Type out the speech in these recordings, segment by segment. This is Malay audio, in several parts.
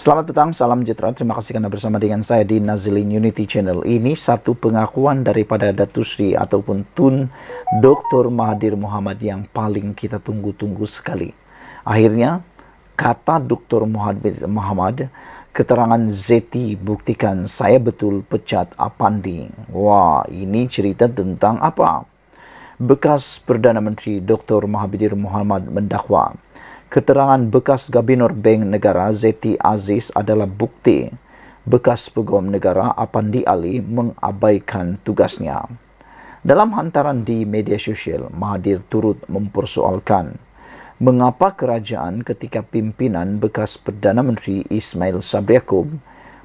Selamat petang, salam sejahtera. Terima kasih karena bersama dengan saya di Nazilin Unity Channel. Ini satu pengakuan daripada Datuk Sri ataupun Tun Dr. Mahathir Mohamad yang paling kita tunggu-tunggu sekali. Akhirnya, kata Dr. Mahathir Mohamad, keterangan Zeti buktikan saya betul pecat Apandi. Wah, ini cerita tentang apa? Bekas Perdana Menteri Dr. Mahathir Mohamad mendakwa keterangan bekas Gubernur Bank Negara Zeti Aziz adalah bukti bekas Peguam Negara Apandi Ali mengabaikan tugasnya. Dalam hantaran di media sosial, Mahathir turut mempersoalkan mengapa kerajaan ketika pimpinan bekas Perdana Menteri Ismail Sabri Yaakob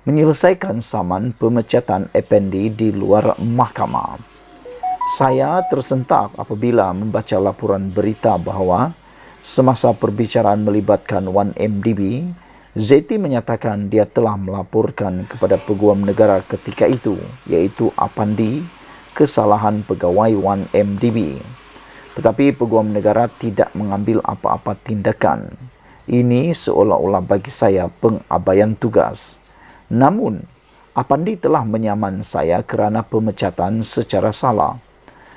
menyelesaikan saman pemecatan Apandi di luar mahkamah. Saya tersentak apabila membaca laporan berita bahawa semasa perbicaraan melibatkan 1MDB, Zeti menyatakan dia telah melaporkan kepada Peguam Negara ketika itu, iaitu Apandi, kesalahan pegawai 1MDB. Tetapi Peguam Negara tidak mengambil apa-apa tindakan. Ini seolah-olah bagi saya pengabaian tugas. Namun, Apandi telah menyaman saya kerana pemecatan secara salah.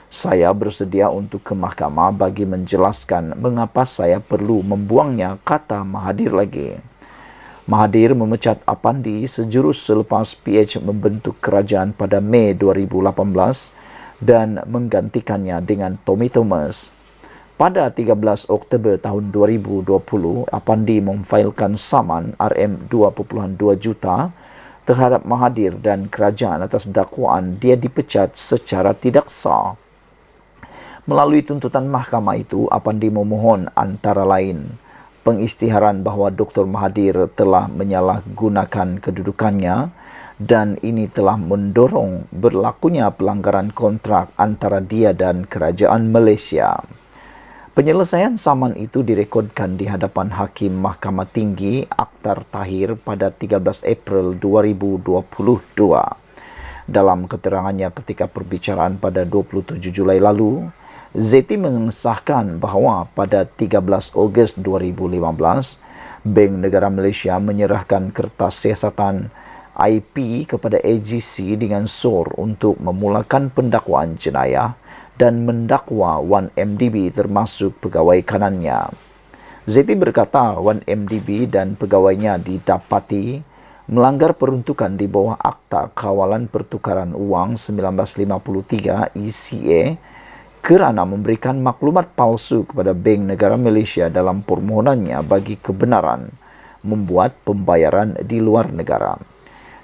Saya bersedia untuk ke mahkamah bagi menjelaskan mengapa saya perlu membuangnya, kata Mahathir lagi. Mahathir memecat Apandi sejurus selepas PH membentuk kerajaan pada Mei 2018 dan menggantikannya dengan Tommy Thomas. Pada 13 Oktober tahun 2020, Apandi memfailkan saman RM2.2 juta terhadap Mahathir dan kerajaan atas dakwaan dia dipecat secara tidak sah. Melalui tuntutan mahkamah itu, Apandi memohon antara lain pengisytiharan bahawa Dr. Mahathir telah menyalahgunakan kedudukannya dan ini telah mendorong berlakunya pelanggaran kontrak antara dia dan kerajaan Malaysia. Penyelesaian saman itu direkodkan di hadapan Hakim Mahkamah Tinggi Akhtar Tahir pada 13 April 2022. Dalam keterangannya ketika perbicaraan pada 27 Julai lalu, Zeti mengesahkan bahawa pada 13 Ogos 2015, Bank Negara Malaysia menyerahkan kertas siasatan IP kepada AGC dengan SOR untuk memulakan pendakwaan jenayah dan mendakwa 1MDB termasuk pegawai kanannya. Zeti berkata 1MDB dan pegawainya didapati melanggar peruntukan di bawah Akta Kawalan Pertukaran Wang 1953 ECA kerana memberikan maklumat palsu kepada Bank Negara Malaysia dalam permohonannya bagi kebenaran membuat pembayaran di luar negara.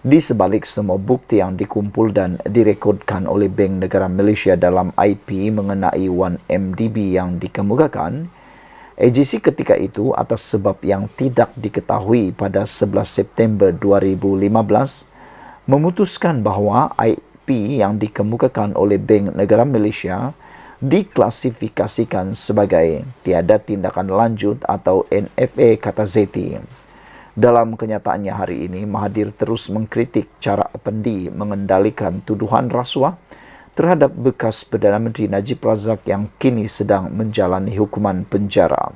Di sebalik semua bukti yang dikumpul dan direkodkan oleh Bank Negara Malaysia dalam IP mengenai 1MDB yang dikemukakan, AGC ketika itu atas sebab yang tidak diketahui pada 11 September 2015 memutuskan bahawa IP yang dikemukakan oleh Bank Negara Malaysia diklasifikasikan sebagai tiada tindakan lanjut atau NFA, kata Zeti. Dalam kenyataannya hari ini, Mahathir terus mengkritik cara Apandi mengendalikan tuduhan rasuah terhadap bekas Perdana Menteri Najib Razak yang kini sedang menjalani hukuman penjara.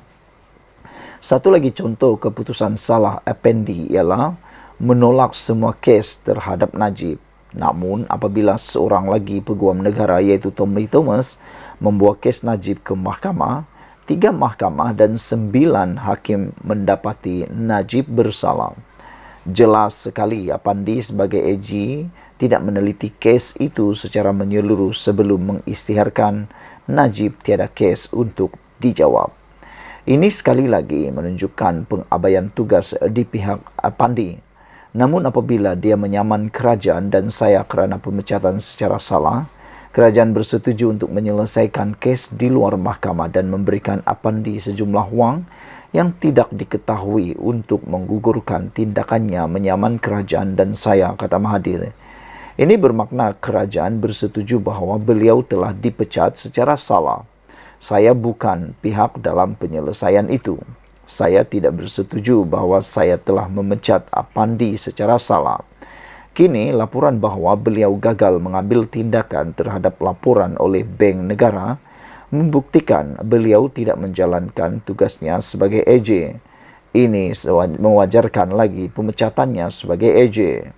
Satu lagi contoh keputusan salah Apandi ialah menolak semua kes terhadap Najib. Namun, apabila seorang lagi peguam negara iaitu Tommy Thomas membawa kes Najib ke mahkamah, 3 mahkamah dan 9 hakim mendapati Najib bersalah. Jelas sekali Apandi sebagai AG tidak meneliti kes itu secara menyeluruh sebelum mengisytiharkan Najib tiada kes untuk dijawab. Ini sekali lagi menunjukkan pengabaian tugas di pihak Apandi. Namun apabila dia menyaman kerajaan dan saya kerana pemecatan secara salah, kerajaan bersetuju untuk menyelesaikan kes di luar mahkamah dan memberikan Apandi sejumlah wang yang tidak diketahui untuk menggugurkan tindakannya menyaman kerajaan dan saya, kata Mahathir. Ini bermakna kerajaan bersetuju bahawa beliau telah dipecat secara salah. Saya bukan pihak dalam penyelesaian itu. Saya tidak bersetuju bahawa saya telah memecat Apandi secara salah. Kini, laporan bahawa beliau gagal mengambil tindakan terhadap laporan oleh Bank Negara membuktikan beliau tidak menjalankan tugasnya sebagai AJ. Ini mewajarkan lagi pemecatannya sebagai AJ.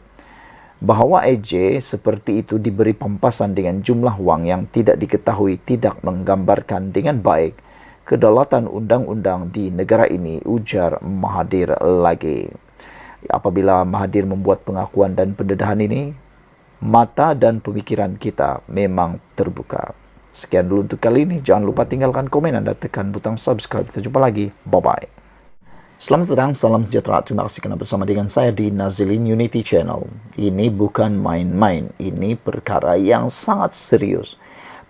Bahawa AJ seperti itu diberi pampasan dengan jumlah wang yang tidak diketahui tidak menggambarkan dengan baik kedaulatan undang-undang di negara ini, ujar Mahathir lagi. Apabila Mahathir membuat pengakuan dan pendedahan ini, mata dan pemikiran kita memang terbuka. Sekian dulu untuk kali ini. Jangan lupa tinggalkan komen dan tekan butang subscribe. Kita jumpa lagi. Bye-bye. Selamat petang, salam sejahtera. Terima kasih kerana bersama dengan saya di Nazilin Unity Channel. Ini bukan main-main. Ini perkara yang sangat serius.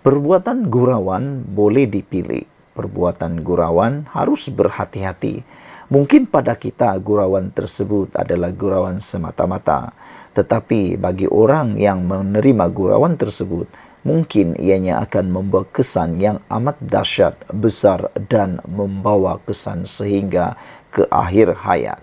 Perbuatan gurauan boleh dipilih. Perbuatan gurauan harus berhati-hati. Mungkin pada kita gurauan tersebut adalah gurauan semata-mata. Tetapi bagi orang yang menerima gurauan tersebut, mungkin ianya akan membawa kesan yang amat dahsyat, besar dan membawa kesan sehingga ke akhir hayat.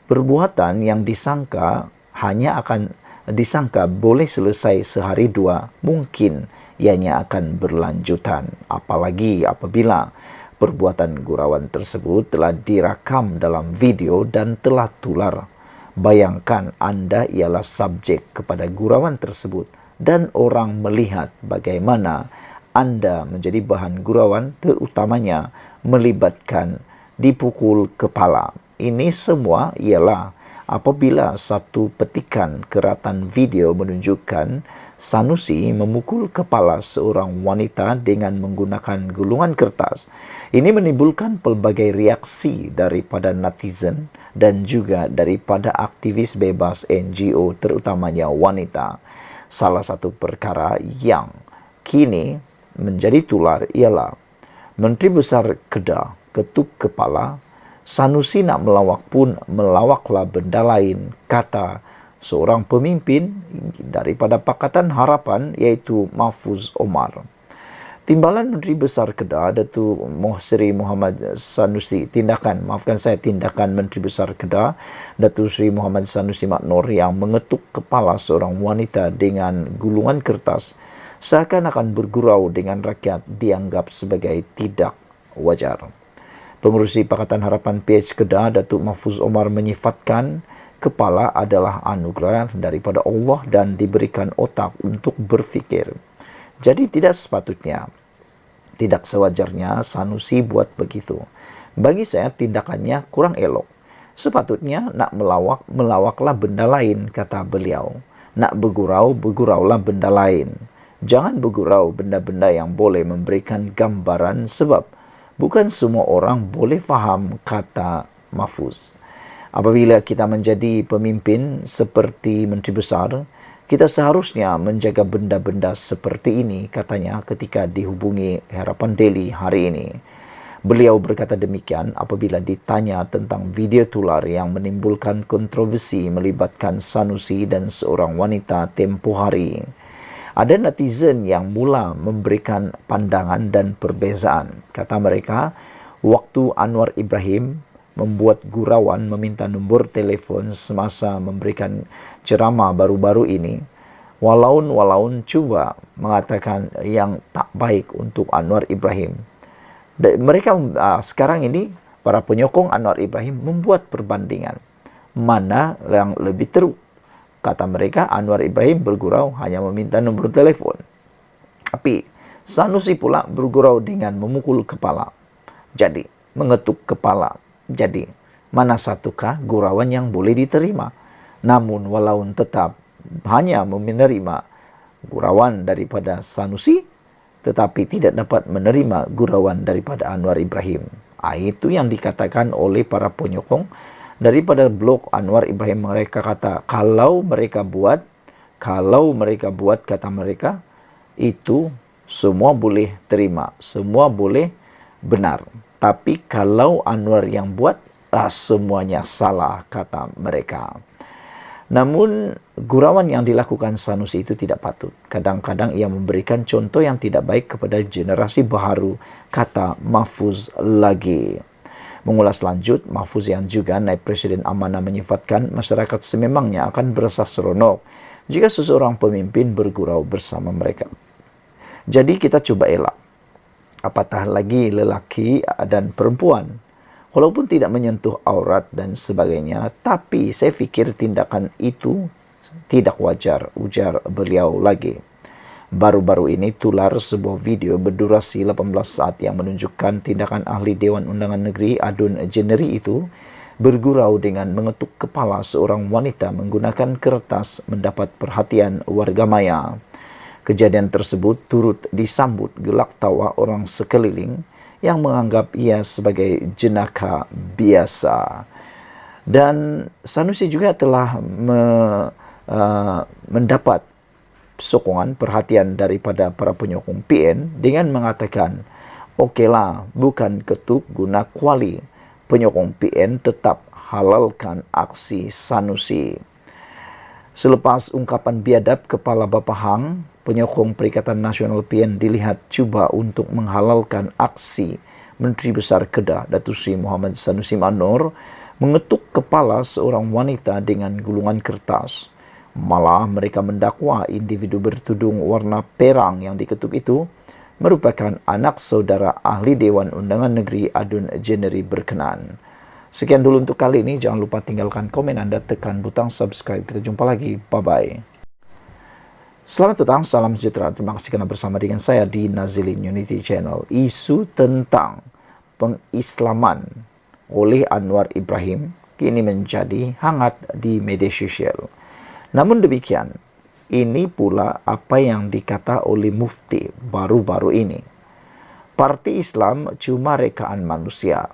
Perbuatan yang disangka hanya akan disangka boleh selesai sehari dua, mungkin ianya akan berlanjutan. Apalagi apabila perbuatan gurauan tersebut telah direkam dalam video dan telah tular. Bayangkan anda ialah subjek kepada gurauan tersebut dan orang melihat bagaimana anda menjadi bahan gurauan, terutamanya melibatkan dipukul kepala. Ini semua ialah apabila satu petikan keratan video menunjukkan Sanusi memukul kepala seorang wanita dengan menggunakan gulungan kertas. Ini menimbulkan pelbagai reaksi daripada netizen dan juga daripada aktivis bebas NGO, terutamanya wanita. Salah satu perkara yang kini menjadi tular ialah Menteri Besar Kedah ketuk kepala, Sanusi nak melawak pun melawaklah benda lain, kata seorang pemimpin daripada Pakatan Harapan iaitu Mahfuz Omar. Timbalan Menteri Besar Kedah, Datuk Seri Muhammad Sanusi, tindakan Menteri Besar Kedah, Datuk Seri Muhammad Sanusi Maknor yang mengetuk kepala seorang wanita dengan gulungan kertas seakan-akan bergurau dengan rakyat dianggap sebagai tidak wajar. Pengerusi Pakatan Harapan PH Kedah, Datuk Mahfuz Omar menyifatkan kepala adalah anugerah daripada Allah dan diberikan otak untuk berfikir. Jadi tidak sepatutnya, tidak sewajarnya Sanusi buat begitu. Bagi saya tindakannya kurang elok. Sepatutnya nak melawaklah benda lain, kata beliau. Nak berguraulah benda lain. Jangan bergurau benda-benda yang boleh memberikan gambaran sebab bukan semua orang boleh faham, kata Mahfuz. Apabila kita menjadi pemimpin seperti Menteri Besar, kita seharusnya menjaga benda-benda seperti ini, katanya ketika dihubungi Harapan Daily hari ini. Beliau berkata demikian apabila ditanya tentang video tular yang menimbulkan kontroversi melibatkan Sanusi dan seorang wanita tempoh hari. Ada netizen yang mula memberikan pandangan dan perbezaan. Kata mereka, waktu Anwar Ibrahim membuat gurauan meminta nombor telefon semasa memberikan ceramah baru-baru ini, walaun cuba mengatakan yang tak baik untuk Anwar Ibrahim. Mereka sekarang ini, para penyokong Anwar Ibrahim membuat perbandingan. Mana yang lebih teruk? Kata mereka, Anwar Ibrahim bergurau hanya meminta nombor telefon. Tapi Sanusi pula bergurau dengan memukul kepala. Jadi, mengetuk kepala. Jadi, mana satukah gurauan yang boleh diterima? Namun, walaupun tetap hanya menerima gurauan daripada Sanusi, tetapi tidak dapat menerima gurauan daripada Anwar Ibrahim. Itu yang dikatakan oleh para penyokong daripada blog Anwar Ibrahim. Mereka kata, kalau mereka buat, kata mereka, itu semua boleh terima, semua boleh benar. Tapi kalau Anwar yang buat, semuanya salah, kata mereka. Namun, gurauan yang dilakukan Sanusi itu tidak patut. Kadang-kadang ia memberikan contoh yang tidak baik kepada generasi baru, kata Mahfuz lagi. Mengulas lanjut, Mahfuz yang juga naib Presiden amanah menyifatkan masyarakat sememangnya akan berasa seronok jika seseorang pemimpin bergurau bersama mereka. Jadi kita cuba elak. Apatah lagi lelaki dan perempuan. walaupun tidak menyentuh aurat dan sebagainya, tapi saya fikir tindakan itu tidak wajar, ujar beliau lagi. Baru-baru ini tular sebuah video berdurasi 18 saat yang menunjukkan tindakan ahli Dewan Undangan Negeri Adun Jeneri itu bergurau dengan mengetuk kepala seorang wanita menggunakan kertas mendapat perhatian warga maya. Kejadian tersebut turut disambut gelak tawa orang sekeliling yang menganggap ia sebagai jenaka biasa. Dan Sanusi juga telah mendapat sokongan perhatian daripada para penyokong PN dengan mengatakan, okeylah, bukan ketuk guna kuali. Penyokong PN tetap halalkan aksi Sanusi. Selepas ungkapan biadab Kepala Bapa Hang, penyokong Perikatan Nasional PN dilihat cuba untuk menghalalkan aksi Menteri Besar Kedah Datuk Seri Muhammad Sanusi Manor mengetuk kepala seorang wanita dengan gulungan kertas. Malah mereka mendakwa individu bertudung warna perang yang diketuk itu merupakan anak saudara ahli Dewan Undangan Negeri Adun Jeneri berkenan. Sekian dulu untuk kali ini. Jangan lupa tinggalkan komen Anda, tekan butang subscribe. Kita jumpa lagi. Bye-bye. Selamat petang, salam sejahtera. Terima kasih kerana bersama dengan saya di Nazilin Unity Channel. Isu tentang pengislaman oleh Anwar Ibrahim kini menjadi hangat di media sosial. Namun demikian, ini pula apa yang dikata oleh Mufti baru-baru ini. Parti Islam cuma rekaan manusia.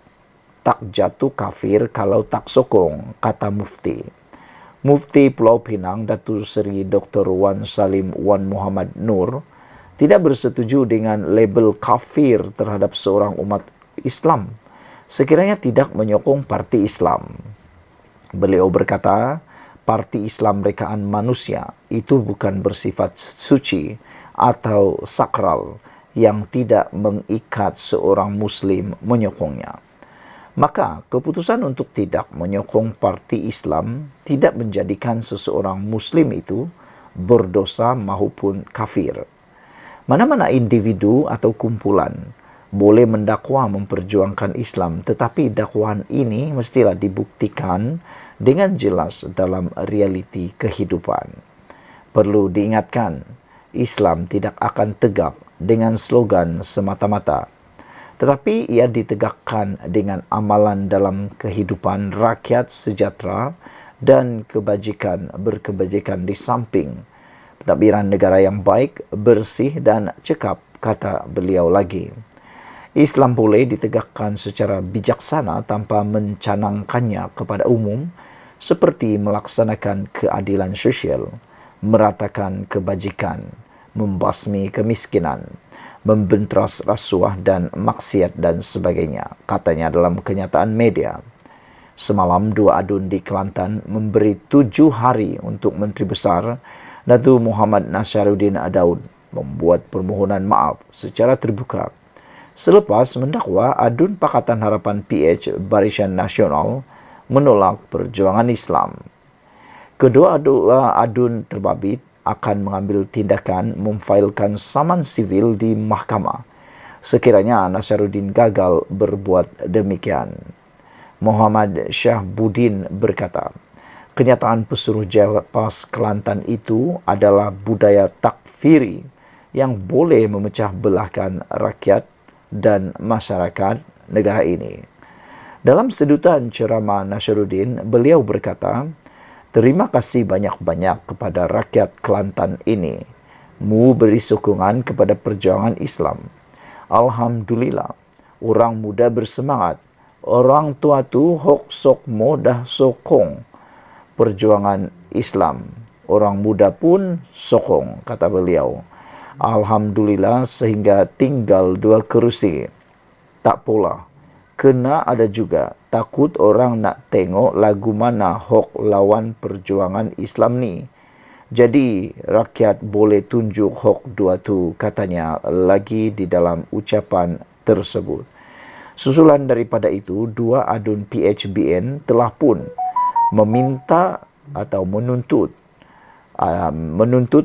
Tak jatuh kafir kalau tak sokong, kata Mufti. Mufti Pulau Pinang Datuk Seri Dr. Wan Salim Wan Muhammad Nur tidak bersetuju dengan label kafir terhadap seorang umat Islam sekiranya tidak menyokong Parti Islam. Beliau berkata, Parti Islam rekaan manusia itu bukan bersifat suci atau sakral yang tidak mengikat seorang Muslim menyokongnya. Maka keputusan untuk tidak menyokong Parti Islam tidak menjadikan seseorang Muslim itu berdosa maupun kafir. Mana-mana individu atau kumpulan boleh mendakwa memperjuangkan Islam, tetapi dakwaan ini mestilah dibuktikan dengan jelas dalam realiti kehidupan. Perlu diingatkan, Islam tidak akan tegak dengan slogan semata-mata, tetapi ia ditegakkan dengan amalan dalam kehidupan rakyat sejahtera dan berkebajikan di samping pentadbiran negara yang baik, bersih dan cekap, kata beliau lagi. Islam boleh ditegakkan secara bijaksana tanpa mencanangkannya kepada umum, seperti melaksanakan keadilan sosial, meratakan kebajikan, membasmi kemiskinan, membenteras rasuah dan maksiat dan sebagainya, katanya dalam kenyataan media. Semalam dua adun di Kelantan memberi 7 hari untuk Menteri Besar Datuk Muhammad Nasharuddin Daud membuat permohonan maaf secara terbuka selepas mendakwa adun Pakatan Harapan PH Barisan Nasional menolak perjuangan Islam. Kedua adun terbabit akan mengambil tindakan memfailkan saman sivil di mahkamah sekiranya Nasharuddin gagal berbuat demikian. Muhammad Syahbudin berkata, kenyataan pesuruh Jalpas Kelantan itu adalah budaya takfiri yang boleh memecah belahkan rakyat dan masyarakat negara ini. Dalam sedutan ceramah Nasharuddin, beliau berkata, terima kasih banyak-banyak kepada rakyat Kelantan ini. Mu beri sokongan kepada perjuangan Islam. Alhamdulillah, orang muda bersemangat. Orang tua tu hok sok mo dah sokong perjuangan Islam. Orang muda pun sokong, kata beliau. Alhamdulillah sehingga tinggal 2 kerusi. Tak pula, kena ada juga takut orang nak tengok lagu mana hok lawan perjuangan Islam ni. Jadi rakyat boleh tunjuk hok 2 tu, katanya lagi di dalam ucapan tersebut. Susulan daripada itu, 2 adun PHBN telah pun meminta atau menuntut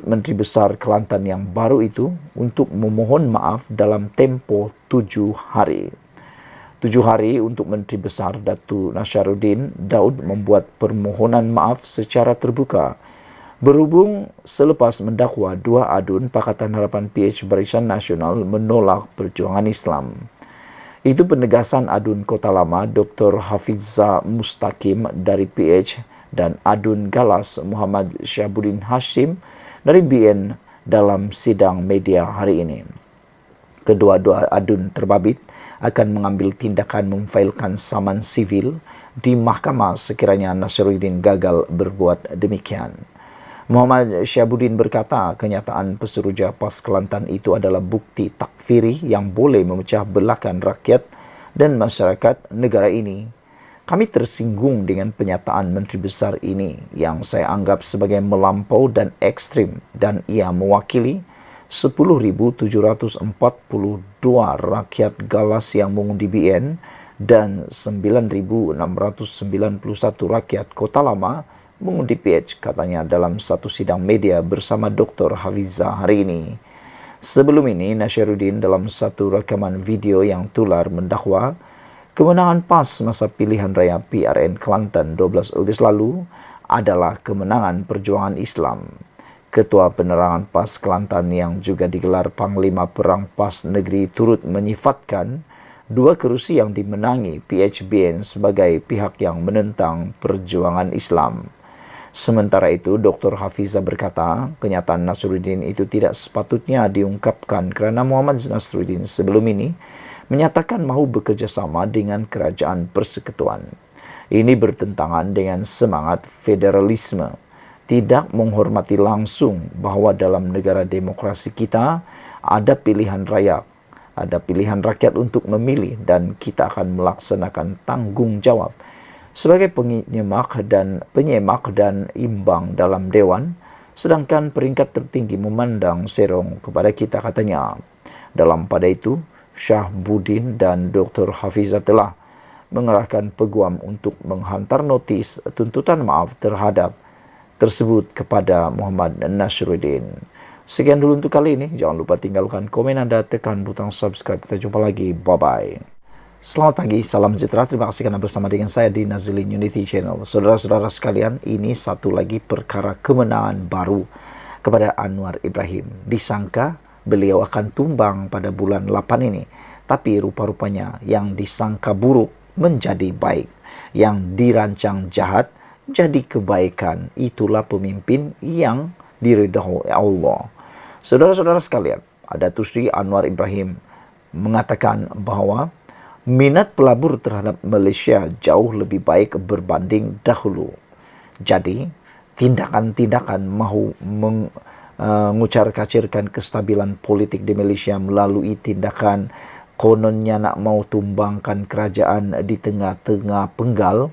Menteri Besar Kelantan yang baru itu untuk memohon maaf dalam tempoh 7 hari. 7 hari untuk Menteri Besar Datu Nasharuddin, Daud membuat permohonan maaf secara terbuka berhubung selepas mendakwa 2 adun Pakatan Harapan PH Barisan Nasional menolak perjuangan Islam. Itu penegasan adun Kota Lama Dr. Hafizah Mustaqim dari PH dan adun Galas Muhammad Syabuddin Hashim dari BN dalam sidang media hari ini. Kedua-dua adun terbabit akan mengambil tindakan memfailkan saman sivil di mahkamah sekiranya Nasruddin gagal berbuat demikian. Muhammad Syabuddin berkata kenyataan Pesuruhjaya PAS Kelantan itu adalah bukti takfiri yang boleh memecah belahkan rakyat dan masyarakat negara ini. Kami tersinggung dengan penyataan Menteri Besar ini yang saya anggap sebagai melampau dan ekstrim dan ia mewakili 10,742 rakyat Galas yang mengundi BN dan 9,691 rakyat Kota Lama mengundi PH, katanya dalam satu sidang media bersama Dr. Hafizah hari ini. Sebelum ini, Nasharuddin dalam satu rekaman video yang tular mendakwa kemenangan PAS masa pilihan raya PRN Kelantan 12 Ogos lalu adalah kemenangan perjuangan Islam. Ketua Penerangan PAS Kelantan yang juga digelar Panglima Perang PAS Negeri turut menyifatkan 2 kerusi yang dimenangi PHBN sebagai pihak yang menentang perjuangan Islam. Sementara itu, Dr. Hafizah berkata, kenyataan Nasruddin itu tidak sepatutnya diungkapkan kerana Muhammad Nasruddin sebelum ini menyatakan mahu bekerjasama dengan Kerajaan Persekutuan. Ini bertentangan dengan semangat federalisme, tidak menghormati langsung bahawa dalam negara demokrasi kita ada pilihan rakyat untuk memilih dan kita akan melaksanakan tanggungjawab sebagai penyemak dan imbang dalam Dewan, sedangkan peringkat tertinggi memandang serong kepada kita, katanya. Dalam pada itu, Syabuddin dan Dr. Hafizah telah mengerahkan peguam untuk menghantar notis tuntutan maaf terhadap tersebut kepada Muhammad Nasruddin. Sekian dulu untuk kali ini. Jangan lupa tinggalkan komen anda, tekan butang subscribe. Kita jumpa lagi. Bye-bye. Selamat pagi, salam sejahtera. Terima kasih kerana bersama dengan saya di Nazilin Unity Channel. Saudara-saudara sekalian, ini satu lagi perkara kemenangan baru kepada Anwar Ibrahim. Disangka beliau akan tumbang pada bulan 8 ini. Tapi rupa-rupanya yang disangka buruk menjadi baik. Yang dirancang jahat jadi kebaikan. Itulah pemimpin yang diridhoi Allah. Saudara-saudara sekalian, Datuk Seri Anwar Ibrahim mengatakan bahawa minat pelabur terhadap Malaysia jauh lebih baik berbanding dahulu. Jadi, tindakan-tindakan mahu mengucar-kacirkan kestabilan politik di Malaysia melalui tindakan kononnya nak mau tumbangkan kerajaan di tengah-tengah penggal,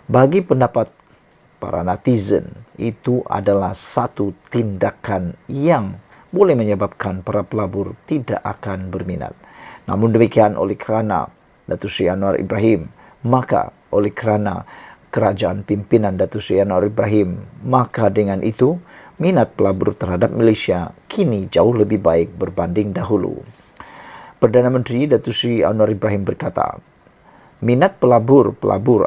bagi pendapat para netizen, itu adalah satu tindakan yang boleh menyebabkan para pelabur tidak akan berminat. Namun demikian, oleh kerana Datuk Seri Anwar Ibrahim, maka oleh kerana kerajaan pimpinan Datuk Seri Anwar Ibrahim, maka dengan itu minat pelabur terhadap Malaysia kini jauh lebih baik berbanding dahulu. Perdana Menteri Datuk Seri Anwar Ibrahim berkata, minat pelabur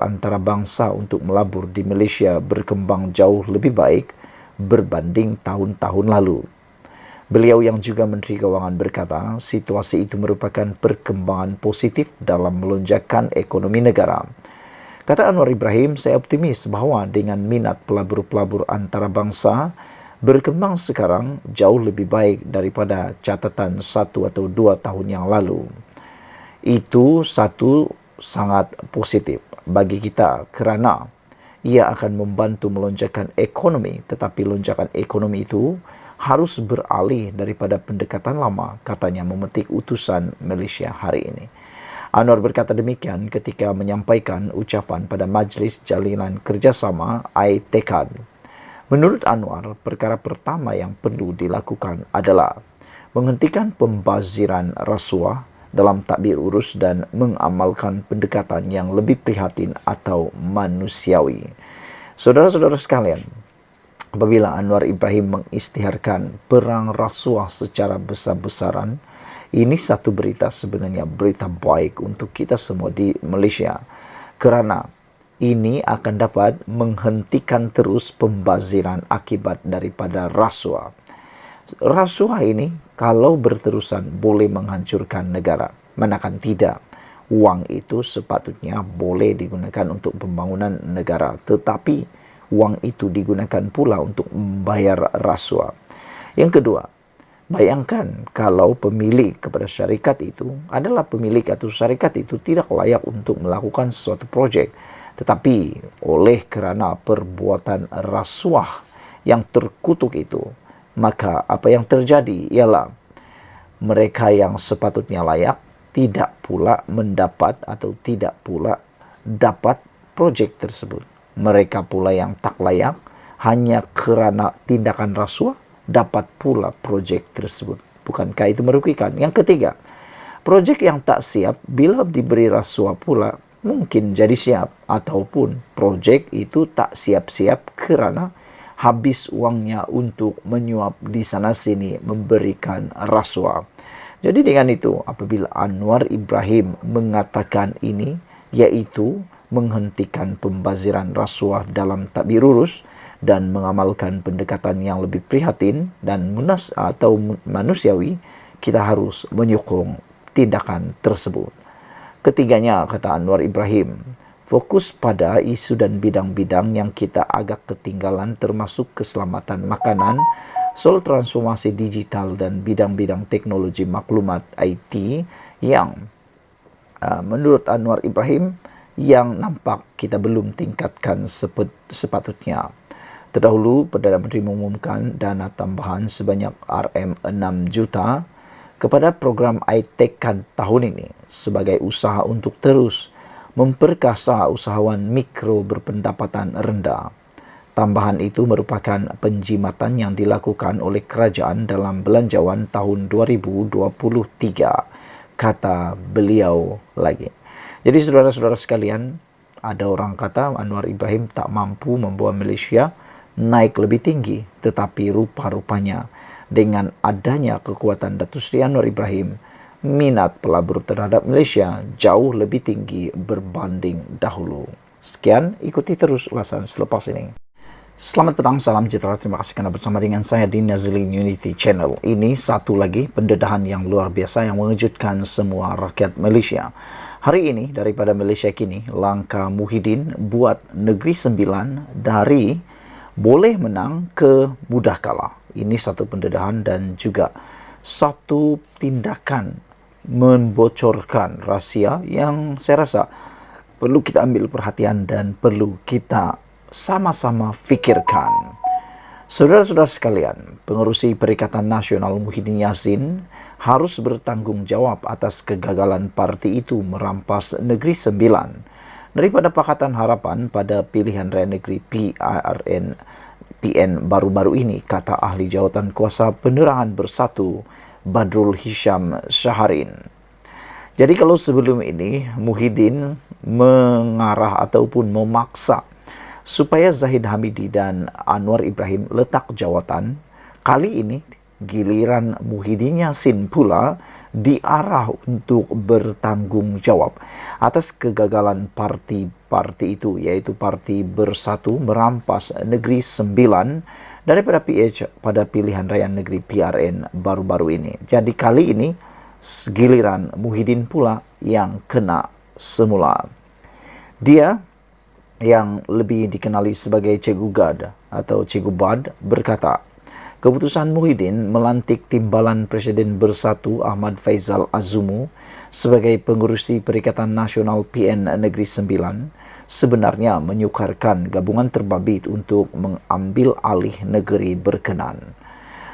antarabangsa untuk melabur di Malaysia berkembang jauh lebih baik berbanding tahun-tahun lalu. Beliau yang juga Menteri Kewangan berkata, situasi itu merupakan perkembangan positif dalam melonjakkan ekonomi negara. Kata Anwar Ibrahim, saya optimis bahawa dengan minat pelabur-pelabur antarabangsa berkembang sekarang jauh lebih baik daripada catatan 1 atau 2 tahun yang lalu. Itu satu sangat positif bagi kita kerana ia akan membantu melonjakkan ekonomi, tetapi lonjakan ekonomi itu harus beralih daripada pendekatan lama, katanya memetik utusan Malaysia hari ini. Anwar berkata demikian ketika menyampaikan ucapan pada Majlis Jalinan Kerjasama ITECAD. Menurut Anwar, perkara pertama yang perlu dilakukan adalah menghentikan pembaziran rasuah dalam tadbir urus dan mengamalkan pendekatan yang lebih prihatin atau manusiawi. Saudara-saudara sekalian, apabila Anwar Ibrahim mengisytiharkan perang rasuah secara besar-besaran Ini satu berita, sebenarnya berita baik untuk kita semua di Malaysia, kerana ini akan dapat menghentikan terus pembaziran akibat daripada rasuah. Rasuah ini kalau berterusan boleh menghancurkan negara. Manakala tidak, wang itu sepatutnya boleh digunakan untuk pembangunan negara, tetapi wang itu digunakan pula untuk membayar rasuah. Yang kedua, bayangkan kalau pemilik kepada syarikat itu adalah pemilik atau syarikat itu tidak layak untuk melakukan suatu projek, tetapi oleh kerana perbuatan rasuah yang terkutuk itu, maka apa yang terjadi ialah mereka yang sepatutnya layak tidak pula mendapat atau tidak pula dapat projek tersebut. Mereka pula yang tak layak hanya kerana tindakan rasuah dapat pula projek tersebut. Bukankah itu merugikan? Yang ketiga, projek yang tak siap bila diberi rasuah pula mungkin jadi siap, ataupun projek itu tak siap-siap kerana habis uangnya untuk menyuap di sana sini memberikan rasuah. Jadi dengan itu, apabila Anwar Ibrahim mengatakan ini, iaitu menghentikan pembaziran rasuah dalam tadbir urus dan mengamalkan pendekatan yang lebih prihatin dan manusiawi, kita harus menyokong tindakan tersebut. Ketiganya, kata Anwar Ibrahim, fokus pada isu dan bidang-bidang yang kita agak ketinggalan, termasuk keselamatan makanan, soal transformasi digital dan bidang-bidang teknologi maklumat IT yang menurut Anwar Ibrahim yang nampak kita belum tingkatkan sepatutnya. Terdahulu, Perdana Menteri mengumumkan dana tambahan sebanyak RM6 juta kepada program iTech tahun ini sebagai usaha untuk terus memperkasa usahawan mikro berpendapatan rendah. Tambahan itu merupakan penjimatan yang dilakukan oleh kerajaan dalam belanjawan tahun 2023, kata beliau lagi. Jadi saudara-saudara sekalian, ada orang kata Anwar Ibrahim tak mampu membawa Malaysia naik lebih tinggi, tetapi rupa-rupanya dengan adanya kekuatan Datuk Seri Anwar Ibrahim, minat pelabur terhadap Malaysia jauh lebih tinggi berbanding dahulu. Sekian, ikuti terus ulasan selepas ini. Selamat petang, salam sejahtera. Terima kasih kerana bersama dengan saya di Nazlin Unity Channel. Ini satu lagi pendedahan yang luar biasa yang mengejutkan semua rakyat Malaysia. Hari ini daripada Malaysia Kini, langkah Muhyiddin buat Negeri Sembilan dari boleh menang ke mudah kalah. Ini satu pendedahan dan juga satu tindakan membocorkan rahsia yang saya rasa perlu kita ambil perhatian dan perlu kita sama-sama fikirkan. Saudara-saudara sekalian, pengerusi Perikatan Nasional Muhyiddin Yassin harus bertanggung jawab atas kegagalan parti itu merampas Negeri Sembilan daripada Pakatan Harapan pada pilihan raya negeri PN baru-baru ini, kata ahli jawatan kuasa penerangan bersatu Badrul Hisham Syaharin. Jadi kalau sebelum ini Muhyiddin mengarah ataupun memaksa supaya Zahid Hamidi dan Anwar Ibrahim letak jawatan, kali ini giliran Muhyiddin Yassin pula diarah untuk bertanggung jawab atas kegagalan parti itu, iaitu Parti Bersatu merampas Negeri Sembilan daripada PH pada pilihan raya negeri PRN baru-baru ini. Jadi kali ini giliran Muhyiddin pula yang kena semula. Dia yang lebih dikenali sebagai Cikgu Gad atau Cikgu Bad berkata, keputusan Muhyiddin melantik Timbalan Presiden Bersatu Ahmad Faizal Azumu sebagai pengerusi Perikatan Nasional PN Negeri Sembilan sebenarnya menyukarkan gabungan terbabit untuk mengambil alih negeri berkenan.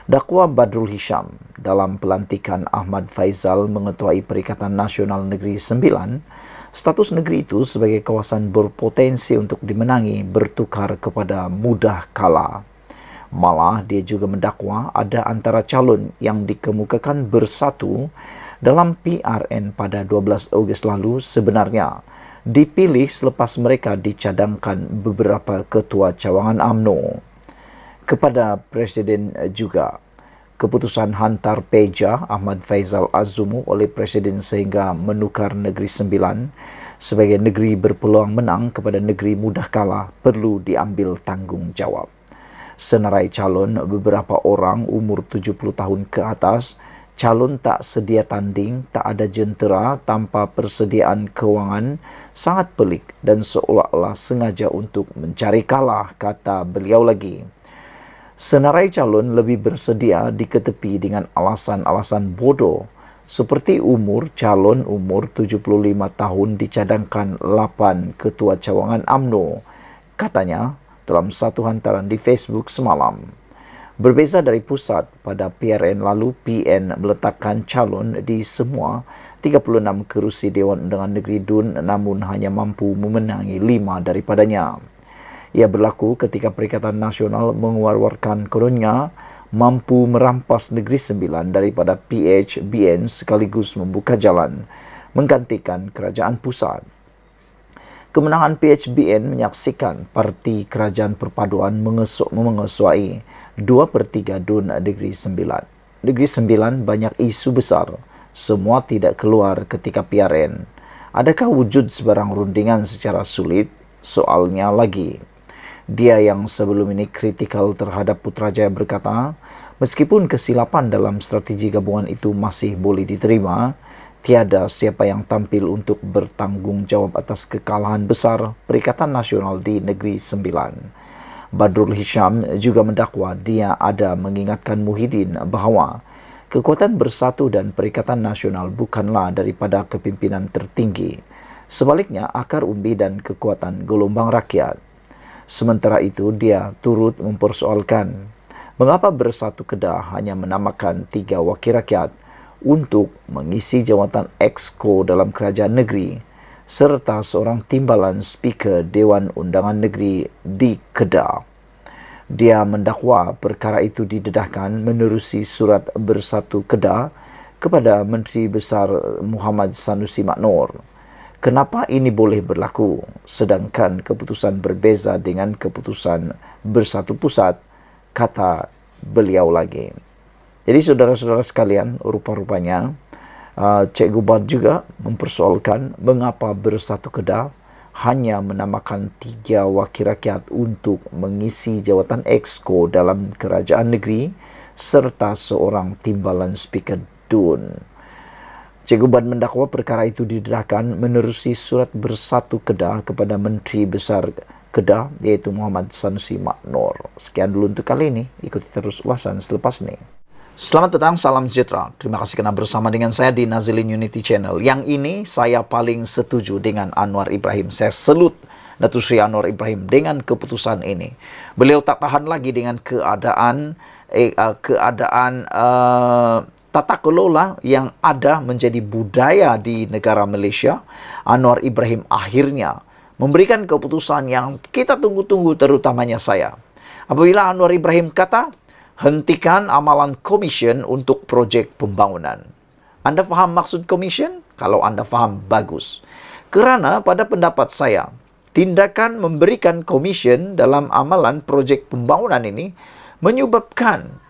Dakwa Badrul Hisham dalam pelantikan Ahmad Faizal mengetuai Perikatan Nasional Negeri Sembilan, status negeri itu sebagai kawasan berpotensi untuk dimenangi bertukar kepada mudah kalah. Malah dia juga mendakwa ada antara calon yang dikemukakan bersatu dalam PRN pada 12 Ogos lalu sebenarnya dipilih selepas mereka dicadangkan beberapa ketua cawangan UMNO. Kepada Presiden juga, keputusan hantar peja Ahmad Faizal Azumu oleh Presiden sehingga menukar Negeri Sembilan sebagai negeri berpeluang menang kepada negeri mudah kalah perlu diambil tanggungjawab. Senarai calon beberapa orang umur 70 tahun ke atas, calon tak sedia tanding, tak ada jentera tanpa persediaan kewangan, sangat pelik dan seolah-olah sengaja untuk mencari kalah, kata beliau lagi. Senarai calon lebih bersedia diketepi dengan alasan-alasan bodoh, seperti calon umur 75 tahun dicadangkan 8 ketua cawangan UMNO, katanya dalam satu hantaran di Facebook semalam. Berbeza dari pusat, pada PRN lalu PN meletakkan calon di semua 36 kerusi Dewan Undangan Negeri DUN namun hanya mampu memenangi 5 daripadanya. Ia berlaku ketika Perikatan Nasional mengeluarkan kononnya mampu merampas Negeri Sembilan daripada PHBN sekaligus membuka jalan menggantikan kerajaan pusat. Kemenangan PHBN menyaksikan Parti Kerajaan Perpaduan mengesuai 2/3 DUN Negeri Sembilan. Negeri Sembilan banyak isu besar, semua tidak keluar ketika PRN. Adakah wujud sebarang rundingan secara sulit? Soalnya lagi. Dia yang sebelum ini kritikal terhadap Putrajaya berkata, meskipun kesilapan dalam strategi gabungan itu masih boleh diterima, tiada siapa yang tampil untuk bertanggung jawab atas kekalahan besar Perikatan Nasional di Negeri Sembilan. Badrul Hisham juga mendakwa dia ada mengingatkan Muhyiddin bahawa kekuatan bersatu dan Perikatan Nasional bukanlah daripada kepimpinan tertinggi. Sebaliknya, akar umbi dan kekuatan gelombang rakyat. Sementara itu, dia turut mempersoalkan mengapa Bersatu Kedah hanya menamakan 3 wakil rakyat untuk mengisi jawatan Exco dalam kerajaan negeri serta seorang timbalan Speaker Dewan Undangan Negeri di Kedah. Dia mendakwa perkara itu didedahkan menerusi surat Bersatu Kedah kepada Menteri Besar Muhammad Sanusi Maknor. Kenapa ini boleh berlaku sedangkan keputusan berbeza dengan keputusan Bersatu Pusat, kata beliau lagi. Jadi saudara-saudara sekalian, rupa-rupanya Cikgu Bad juga mempersoalkan mengapa Bersatu Kedah hanya menamakan 3 wakil rakyat untuk mengisi jawatan Exco dalam kerajaan negeri serta seorang timbalan Speaker DUN. Cikgu Bad mendakwa perkara itu didedahkan menerusi surat Bersatu Kedah kepada Menteri Besar Kedah iaitu Muhammad Sanusi Maknor. Sekian dulu untuk kali ini. Ikuti terus ulasan selepas ini. Selamat petang, salam sejahtera. Terima kasih kerana bersama dengan saya di Nazilin Unity Channel. Yang ini saya paling setuju dengan Anwar Ibrahim. Saya salut Datuk Seri Anwar Ibrahim dengan keputusan ini. Beliau tak tahan lagi dengan keadaan tata kelola yang ada menjadi budaya di negara Malaysia. Anwar Ibrahim akhirnya memberikan keputusan yang kita tunggu-tunggu, terutamanya saya. Apabila Anwar Ibrahim kata, hentikan amalan komisen untuk projek pembangunan. Anda faham maksud komisen? Kalau anda faham, bagus. Kerana pada pendapat saya, tindakan memberikan komisen dalam amalan projek pembangunan ini menyebabkan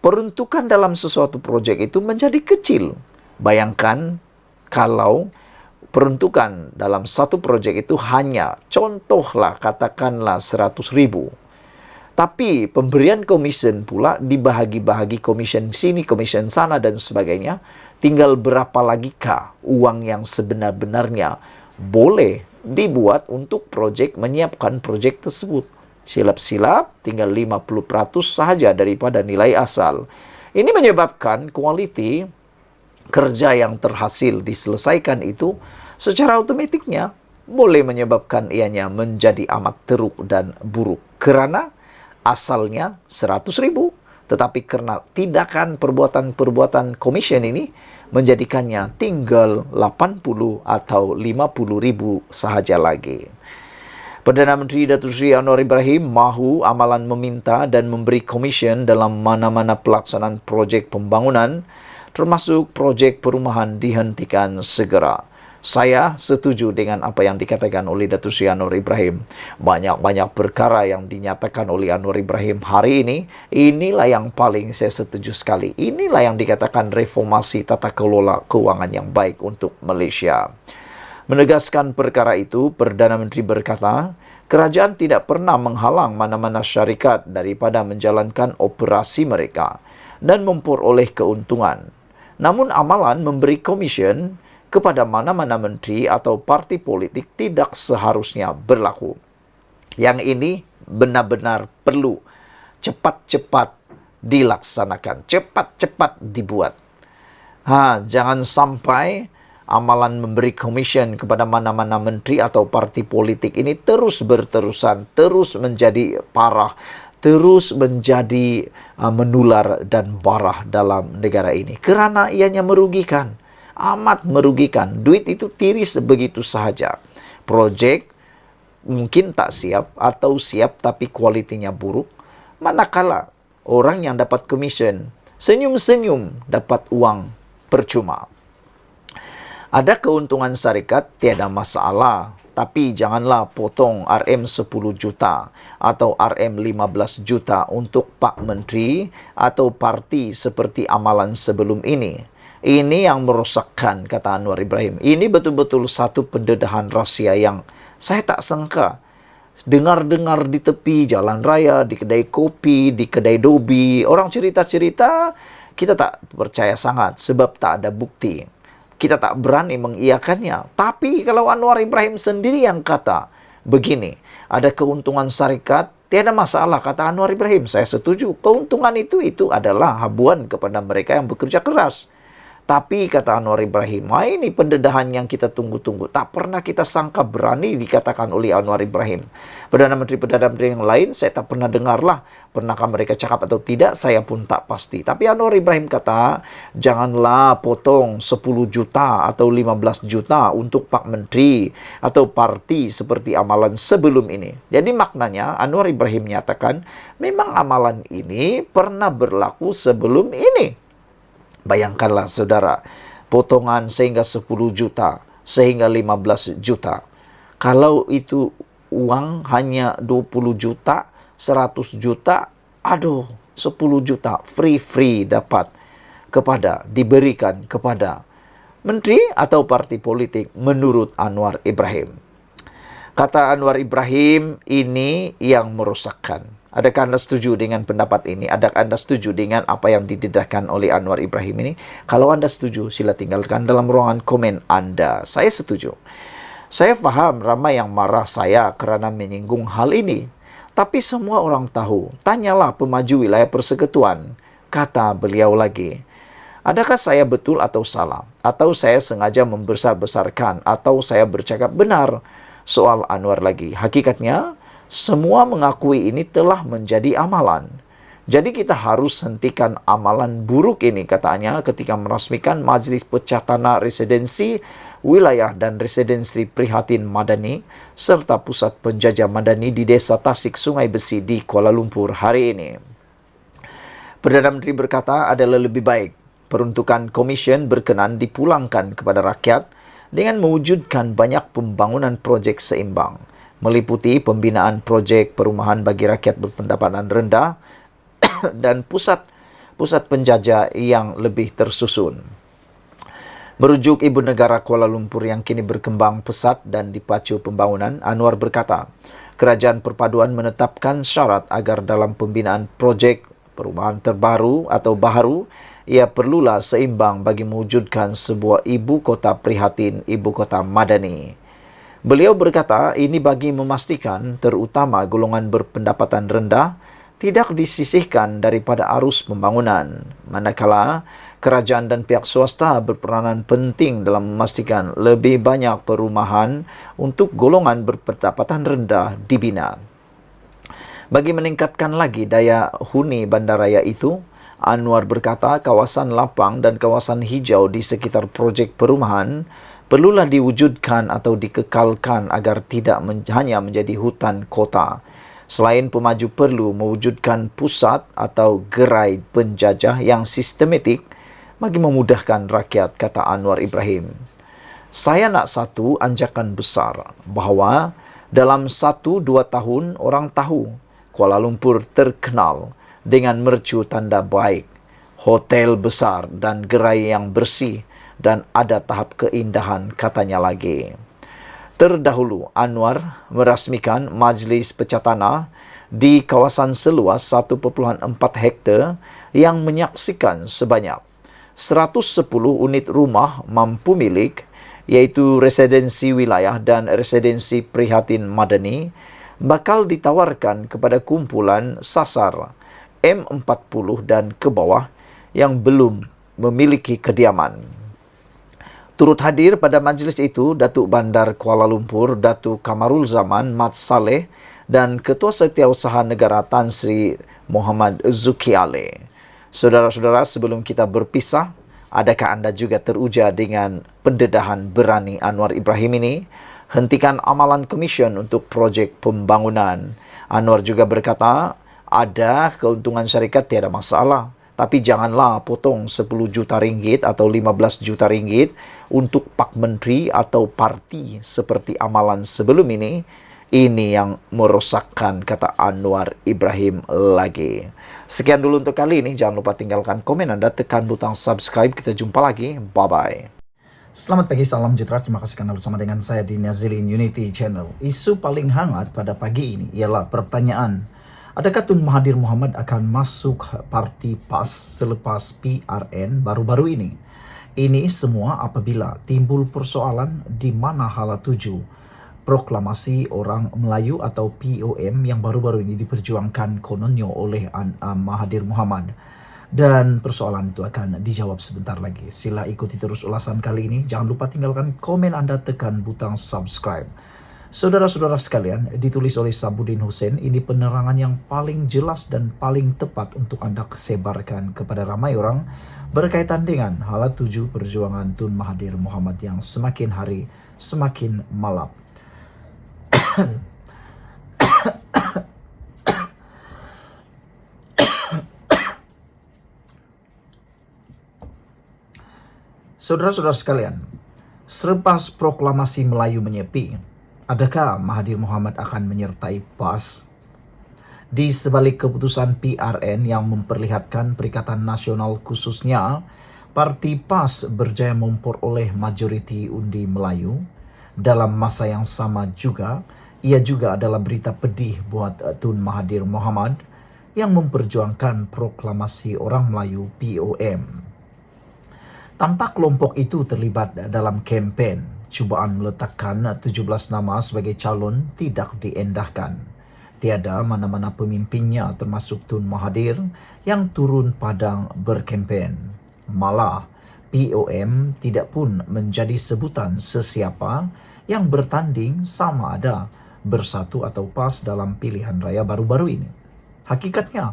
peruntukan dalam sesuatu projek itu menjadi kecil. Bayangkan kalau peruntukan dalam satu projek itu hanya, contohlah katakanlah 100,000. Tapi pemberian komisen pula dibahagi-bahagi, komisen sini, komisen sana dan sebagainya. Tinggal berapa lagi kah uang yang sebenar-benarnya boleh dibuat untuk projek, menyiapkan projek tersebut. Silap-silap tinggal 50% sahaja daripada nilai asal. Ini menyebabkan kualiti kerja yang terhasil diselesaikan itu secara otomatiknya boleh menyebabkan ianya menjadi amat teruk dan buruk. Kerana asalnya 100,000, tetapi kerana tindakan perbuatan-perbuatan komisen ini menjadikannya tinggal 80 atau 50,000 sahaja lagi. Perdana Menteri Datuk Seri Anwar Ibrahim mahu amalan meminta dan memberi komisen dalam mana-mana pelaksanaan projek pembangunan termasuk projek perumahan dihentikan segera. Saya setuju dengan apa yang dikatakan oleh Datuk Seri Anwar Ibrahim. Banyak-banyak perkara yang dinyatakan oleh Anwar Ibrahim hari ini, inilah yang paling saya setuju sekali. Inilah yang dikatakan reformasi tata kelola keuangan yang baik untuk Malaysia. Menegaskan perkara itu, Perdana Menteri berkata, kerajaan tidak pernah menghalang mana-mana syarikat daripada menjalankan operasi mereka dan memperoleh keuntungan. Namun amalan memberi komisen kepada mana-mana menteri atau parti politik tidak seharusnya berlaku. Yang ini benar-benar perlu cepat-cepat dilaksanakan, cepat-cepat dibuat. Jangan sampai amalan memberi komisen kepada mana-mana menteri atau parti politik ini terus berterusan, terus menjadi parah, terus menjadi menular dan barah dalam negara ini. Kerana ianya merugikan, amat merugikan. Duit itu tiris begitu sahaja. Projek mungkin tak siap atau siap tapi kualitinya buruk. Manakala orang yang dapat komisen senyum-senyum dapat uang percuma. Ada keuntungan syarikat, tiada masalah. Tapi janganlah potong RM10 juta atau RM15 juta untuk Pak Menteri atau parti seperti amalan sebelum ini. Ini yang merosakkan, kata Anwar Ibrahim. Ini betul-betul satu pendedahan rahsia yang saya tak sangka. Dengar-dengar di tepi jalan raya, di kedai kopi, di kedai dobi. Orang cerita-cerita, kita tak percaya sangat sebab tak ada bukti. Kita tak berani mengiyakannya. Tapi kalau Anwar Ibrahim sendiri yang kata, begini, ada keuntungan syarikat, tiada masalah, kata Anwar Ibrahim. Saya setuju. Keuntungan itu adalah habuan kepada mereka yang bekerja keras. Tapi kata Anwar Ibrahim, ini pendedahan yang kita tunggu-tunggu. Tak pernah kita sangka berani dikatakan oleh Anwar Ibrahim. Perdana Menteri yang lain saya tak pernah dengarlah. Pernahkah mereka cakap atau tidak, saya pun tak pasti. Tapi Anwar Ibrahim kata, janganlah potong 10 juta atau 15 juta untuk Pak Menteri atau parti seperti amalan sebelum ini. Jadi maknanya Anwar Ibrahim menyatakan, memang amalan ini pernah berlaku sebelum ini. Bayangkanlah saudara, potongan sehingga 10 juta, sehingga 15 juta. Kalau itu uang hanya 20 juta, 100 juta, 10 juta free dapat diberikan kepada menteri atau parti politik menurut Anwar Ibrahim. Kata Anwar Ibrahim, ini yang merosakkan. Adakah Anda setuju dengan pendapat ini? Adakah Anda setuju dengan apa yang didedahkan oleh Anwar Ibrahim ini? Kalau Anda setuju, sila tinggalkan dalam ruangan komen Anda. Saya setuju. Saya faham ramai yang marah saya kerana menyinggung hal ini. Tapi semua orang tahu. Tanyalah pemaju wilayah persekutuan. Kata beliau lagi. Adakah saya betul atau salah? Atau saya sengaja membesar-besarkan? Atau saya bercakap benar? Soal Anwar lagi. Hakikatnya, semua mengakui ini telah menjadi amalan. Jadi kita harus hentikan amalan buruk ini, katanya, ketika merasmikan Majlis Pecah Tanah Residensi Wilayah dan Residensi Prihatin Madani serta Pusat Penjajah Madani di Desa Tasik Sungai Besi di Kuala Lumpur hari ini. Perdana Menteri berkata adalah lebih baik peruntukan komisen berkenan dipulangkan kepada rakyat dengan mewujudkan banyak pembangunan projek seimbang, meliputi pembinaan projek perumahan bagi rakyat berpendapatan rendah dan pusat penjajah yang lebih tersusun. Merujuk Ibu Negara Kuala Lumpur yang kini berkembang pesat dan dipacu pembangunan, Anwar berkata, kerajaan perpaduan menetapkan syarat agar dalam pembinaan projek perumahan terbaru atau baharu, ia perlulah seimbang bagi mewujudkan sebuah ibu kota prihatin, ibu kota madani. Beliau berkata ini bagi memastikan terutama golongan berpendapatan rendah tidak disisihkan daripada arus pembangunan. Manakala kerajaan dan pihak swasta berperanan penting dalam memastikan lebih banyak perumahan untuk golongan berpendapatan rendah dibina. Bagi meningkatkan lagi daya huni bandaraya itu, Anwar berkata kawasan lapang dan kawasan hijau di sekitar projek perumahan perlulah diwujudkan atau dikekalkan agar tidak hanya menjadi hutan kota. Selain pemaju perlu mewujudkan pusat atau gerai penjajah yang sistematik bagi memudahkan rakyat, kata Anwar Ibrahim. Saya nak satu anjakan besar bahawa dalam 1-2 tahun orang tahu Kuala Lumpur terkenal dengan mercu tanda baik, hotel besar dan gerai yang bersih dan ada tahap keindahan katanya lagi. Terdahulu, Anwar merasmikan Majlis Pecah Tanah di kawasan seluas 1.4 hektar yang menyaksikan sebanyak 110 unit rumah mampu milik, iaitu residensi wilayah dan residensi prihatin madani, bakal ditawarkan kepada kumpulan sasar M40 dan ke bawah yang belum memiliki kediaman. Turut hadir pada majlis itu Datuk Bandar Kuala Lumpur Datuk Kamarul Zaman Mat Saleh dan Ketua Setiausaha Negara Tan Sri Muhammad Zuki Ali. Saudara-saudara, sebelum kita berpisah, adakah anda juga teruja dengan pendedahan berani Anwar Ibrahim ini? Hentikan amalan komision untuk projek pembangunan. Anwar juga berkata, ada keuntungan syarikat tiada masalah. Tapi janganlah potong 10 juta ringgit atau 15 juta ringgit untuk Pak Menteri atau parti seperti amalan sebelum ini. Ini yang merosakkan, kata Anwar Ibrahim lagi. Sekian dulu untuk kali ini. Jangan lupa tinggalkan komen anda, tekan butang subscribe. Kita jumpa lagi. Bye-bye. Selamat pagi, salam sejahtera. Terima kasih karena bersama dengan saya di Nazilin Unity Channel. Isu paling hangat pada pagi ini ialah pertanyaan, adakah Tun Mahathir Mohamad akan masuk parti PAS selepas PRN baru-baru ini? Ini semua apabila timbul persoalan di mana hala tuju proklamasi orang Melayu atau POM yang baru-baru ini diperjuangkan kononnya oleh Mahathir Mohamad. Dan persoalan itu akan dijawab sebentar lagi. Sila ikuti terus ulasan kali ini. Jangan lupa tinggalkan komen anda, tekan butang subscribe. Saudara-saudara sekalian, ditulis oleh Sabudin Hussein, ini penerangan yang paling jelas dan paling tepat untuk anda sebarkan kepada ramai orang berkaitan dengan hala tuju perjuangan Tun Mahathir Mohamad yang semakin hari semakin malap. Saudara-saudara sekalian, selepas proklamasi Melayu menyepi, adakah Mahathir Mohamad akan menyertai PAS? Di sebalik keputusan PRN yang memperlihatkan Perikatan Nasional khususnya, Parti PAS berjaya memperoleh majoriti undi Melayu, dalam masa yang sama juga, ia juga adalah berita pedih buat Tun Mahathir Mohamad yang memperjuangkan proklamasi orang Melayu POM. Tanpa kelompok itu terlibat dalam kempen, cubaan meletakkan 17 nama sebagai calon tidak diendahkan. Tiada mana-mana pemimpinnya termasuk Tun Mahathir yang turun padang berkempen. Malah, POM tidak pun menjadi sebutan sesiapa yang bertanding sama ada bersatu atau PAS dalam pilihan raya baru-baru ini. Hakikatnya,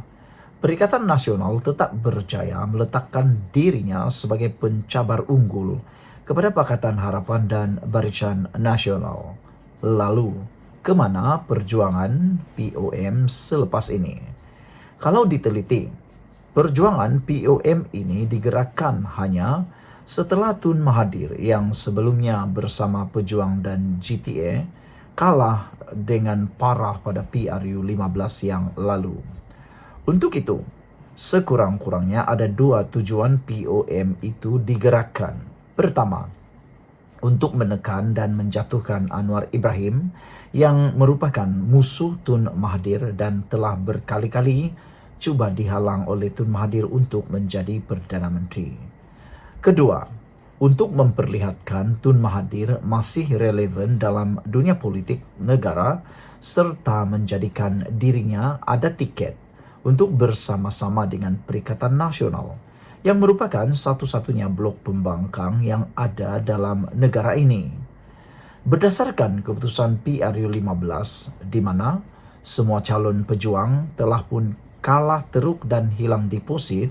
Perikatan Nasional tetap berjaya meletakkan dirinya sebagai pencabar unggul kepada Pakatan Harapan dan Barisan Nasional. Lalu, kemana perjuangan POM selepas ini? Kalau diteliti, perjuangan POM ini digerakkan hanya setelah Tun Mahathir yang sebelumnya bersama Pejuang dan GTA kalah dengan parah pada PRU 15 yang lalu. Untuk itu, sekurang-kurangnya ada dua tujuan POM itu digerakkan. Pertama, untuk menekan dan menjatuhkan Anwar Ibrahim yang merupakan musuh Tun Mahathir dan telah berkali-kali cuba dihalang oleh Tun Mahathir untuk menjadi Perdana Menteri. Kedua, untuk memperlihatkan Tun Mahathir masih relevan dalam dunia politik negara serta menjadikan dirinya ada tiket untuk bersama-sama dengan Perikatan Nasional yang merupakan satu-satunya blok pembangkang yang ada dalam negara ini. Berdasarkan keputusan PRU 15 di mana semua calon pejuang telah pun kalah teruk dan hilang deposit,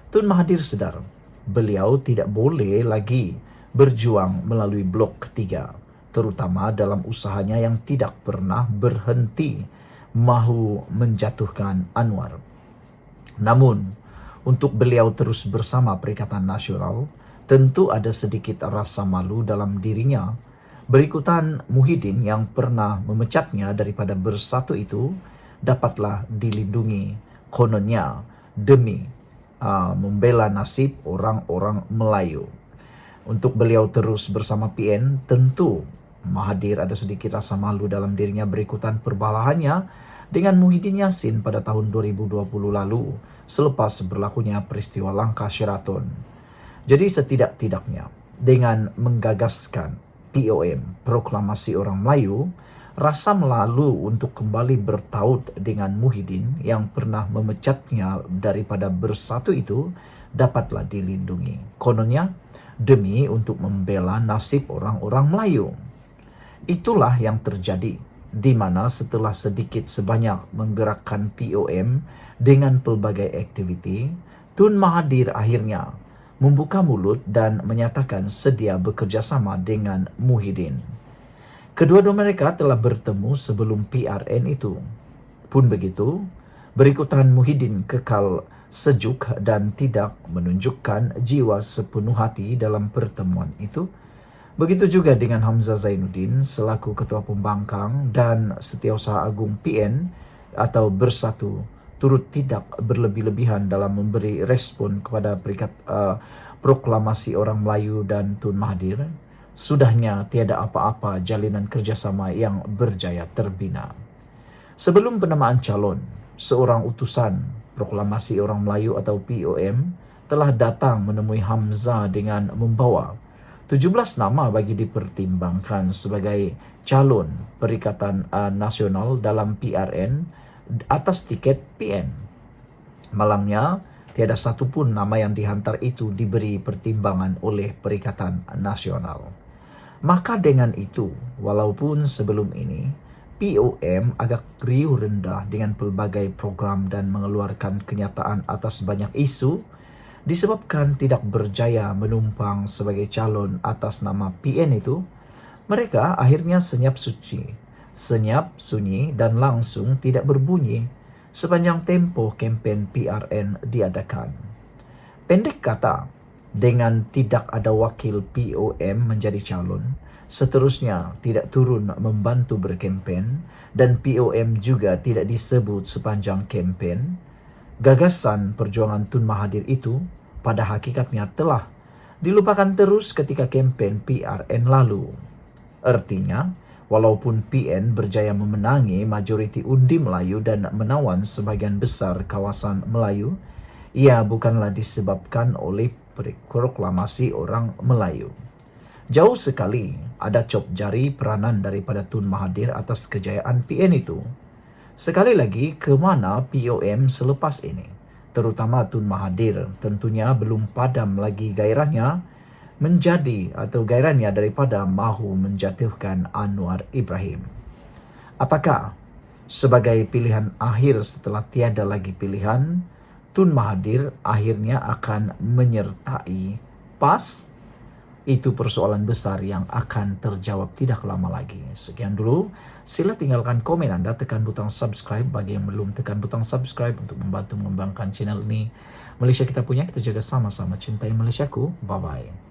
Tun Mahathir sedar beliau tidak boleh lagi berjuang melalui blok ketiga, terutama dalam usahanya yang tidak pernah berhenti mahu menjatuhkan Anwar. Namun, untuk beliau terus bersama Perikatan Nasional, tentu ada sedikit rasa malu dalam dirinya. Berikutan Muhyiddin yang pernah memecatnya daripada bersatu itu dapatlah dilindungi kononnya demi membela nasib orang-orang Melayu. Untuk beliau terus bersama PN, tentu Mahathir ada sedikit rasa malu dalam dirinya berikutan perbalahannya dengan Muhyiddin Yassin pada tahun 2020 lalu selepas berlakunya peristiwa Langkah Sheraton. Jadi setidak-tidaknya dengan menggagaskan POM, Proklamasi Orang Melayu, rasa malu untuk kembali bertaut dengan Muhyiddin yang pernah memecatnya daripada bersatu itu dapatlah dilindungi. Kononnya demi untuk membela nasib orang-orang Melayu. Itulah yang terjadi, di mana setelah sedikit sebanyak menggerakkan POM dengan pelbagai aktiviti, Tun Mahathir akhirnya membuka mulut dan menyatakan sedia bekerjasama dengan Muhyiddin. Kedua-dua mereka telah bertemu sebelum PRN itu. Pun begitu, berikutan Muhyiddin kekal sejuk dan tidak menunjukkan jiwa sepenuh hati dalam pertemuan itu. Begitu juga dengan Hamzah Zainuddin selaku Ketua Pembangkang dan Setiausaha Agung PN atau Bersatu turut tidak berlebih-lebihan dalam memberi respon kepada Proklamasi Orang Melayu dan Tun Mahathir. Sudahnya tiada apa-apa jalinan kerjasama yang berjaya terbina. Sebelum penamaan calon, seorang utusan Proklamasi Orang Melayu atau POM telah datang menemui Hamzah dengan membawa 17 nama bagi dipertimbangkan sebagai calon Perikatan Nasional dalam PRN atas tiket PN. Malamnya, tiada satu pun nama yang dihantar itu diberi pertimbangan oleh Perikatan Nasional. Maka dengan itu, walaupun sebelum ini POM agak riuh rendah dengan pelbagai program dan mengeluarkan kenyataan atas banyak isu, disebabkan tidak berjaya menumpang sebagai calon atas nama PN itu, mereka akhirnya senyap sunyi dan langsung tidak berbunyi sepanjang tempo kempen PRN diadakan. Pendek kata, dengan tidak ada wakil POM menjadi calon, seterusnya tidak turun membantu berkempen dan POM juga tidak disebut sepanjang kempen, gagasan perjuangan Tun Mahathir itu pada hakikatnya telah dilupakan terus ketika kempen PRN lalu. Artinya, walaupun PN berjaya memenangi majoriti undi Melayu dan menawan sebagian besar kawasan Melayu, ia bukanlah disebabkan oleh Proklamasi Orang Melayu. Jauh sekali ada cop jari peranan daripada Tun Mahathir atas kejayaan PN itu. Sekali lagi, ke mana POM selepas ini? Terutama Tun Mahathir tentunya belum padam lagi gairahnya daripada mahu menjatuhkan Anwar Ibrahim. Apakah sebagai pilihan akhir setelah tiada lagi pilihan, Tun Mahathir akhirnya akan menyertai PAS? Itu persoalan besar yang akan terjawab tidak lama lagi. Sekian dulu, sila tinggalkan komen Anda, tekan butang subscribe bagi yang belum tekan butang subscribe untuk membantu mengembangkan channel ini. Malaysia kita punya, kita jaga sama-sama, cintai Malaysiaku. Bye-bye.